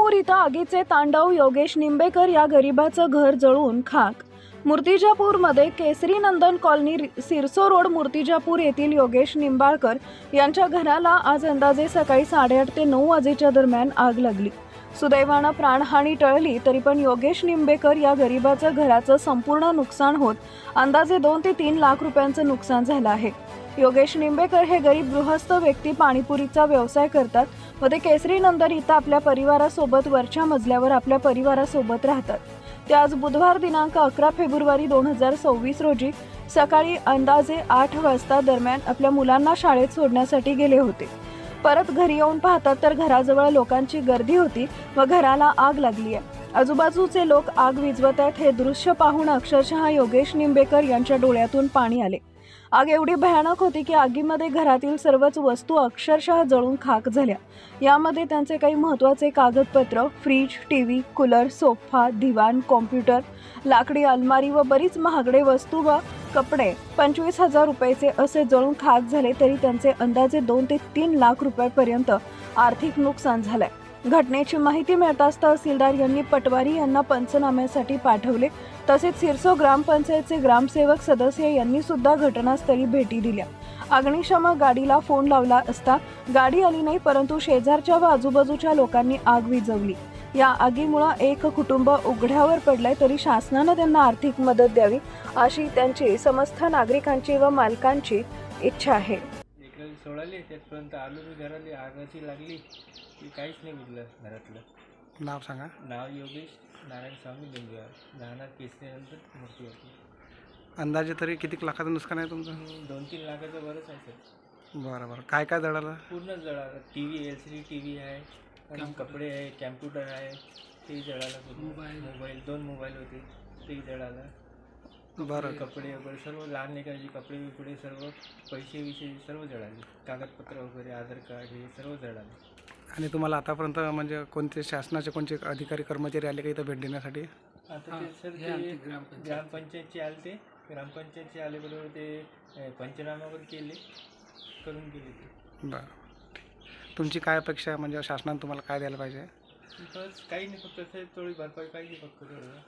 मूर्तिजापूर इथं आगीचे तांडव. योगेश निंबेकर या गरिबाचं घर जळून खाक. मूर्तिजापूरमध्ये केसरी नंदन कॉलनी सिरसो रोड मूर्तिजापूर येथील योगेश निंबाळकर यांच्या घराला आज अंदाजे सकाळी 8:30 ते 9 वाजेच्या दरम्यान आग लागली. सुदैवानं प्राणहानी टळली, तरी पण योगेश निंबेकर या गरिबाचं घराचं संपूर्ण नुकसान होत अंदाजे 2 ते 3 लाख रुपयांचं नुकसान झालं आहे. योगेश निंबेकर हे गरीब गृहस्थ व्यक्ती पाणीपुरीचा व्यवसाय करतात व ते केसरी नंदन इथं आपल्या परिवारासोबत वरच्या मजल्यावर आपल्या परिवारासोबत राहतात. ते आज बुधवार दिनांक 11 फेब्रुवारी 2026 रोजी सकाळी अंदाजे 8 वाजता दरम्यान आपल्या मुलांना शाळेत सोडण्यासाठी गेले होते. परत घरी येऊन पाहतात तर घराजवळ लोकांची गर्दी होती व घराला आग लागली आहे. आजूबाजूचे लोक आग विझवत आहेत. हे दृश्य पाहून अक्षरशः योगेश निंबेकर यांच्या डोळ्यातून पाणी आले. आग एवढी भयानक होती की आगीमध्ये घरातील सर्वच वस्तू अक्षरशः जळून खाक झाल्या. यामध्ये त्यांचे काही महत्त्वाचे कागदपत्र, फ्रीज, टीव्ही, कूलर, सोफा, दिवाण, कॉम्प्युटर, लाकडी अलमारी व बरीच महागडे वस्तू व कपडे 25,000 रुपयाचे असे जळून खाक झाले. तरी त्यांचे अंदाजे 2 ते 3 लाख रुपयांपर्यंत आर्थिक नुकसान झालंय. घटनेची माहिती मिळताच तहसीलदार यांनी पटवारी यांना पंचनाम्यासाठी पाठवले. तसेच सिरसो ग्रामपंचायतचे ग्रामसेवक सदस्य यांनी सुद्धा घटनास्थळी भेटी दिल्या. अग्निशमक गाडीला फोन लावला असता गाडी आली नाही, परंतु शेजारच्या व आजूबाजूच्या लोकांनी आग विझवली. या आगीमुळे एक कुटुंब उघड्यावर पडलंय, तरी शासनानं त्यांना आर्थिक मदत द्यावी अशी त्यांची समस्त नागरिकांची व मालकांची इच्छा आहे. सोडाली त्यापर्यंत आलो मी घराली. आगाची लागली की काहीच नाही उरलं घरातलं. नाव सांगा. नाव योगेश नारायण स्वामी लिंगवार, राहणार केसरी नंदन मूर्तिजापूर. अंदाजे तरी किती लाखाचं नुकसान आहे तुमचं? 2-3 लाखाचं बरंच आहे सर. बरं बरं. काय काय जळालं? पूर्ण जळालं. टीव्ही, LCD टीव्ही आहे, आणि कपडे आहे, कॅम्प्युटर आहे, ते जळालं. मोबाईल 2 मोबाईल होते ते जळालं. बरं. कपडे वगैरे सर्व, लहान लेकरांचे कपडे बिपडे सर्व, पैसे विषय सर्व जळाले. कागदपत्र वगैरे, आधार कार्ड हे सर्व जळाले. आणि तुम्हाला आतापर्यंत म्हणजे कोणते शासनाचे कोणते अधिकारी कर्मचारी आले का इथं भेट देण्यासाठी? आता ते सर ते ग्रामपंचायतचे आले. ते ग्रामपंचायतचे आले बरोबर ते पंचनामा वगैरे करून गेले ते. बरं. तुमची काय अपेक्षा आहे, म्हणजे शासनाने तुम्हाला काय द्यायला पाहिजे? बस काही नाही, फक्त असं थोडी भरपाई पाहिजे फक्त थोडं.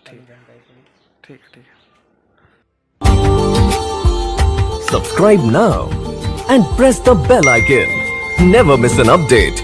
ठीक आहे. ठीक आहे. Subscribe now and press the bell icon. Never miss an update.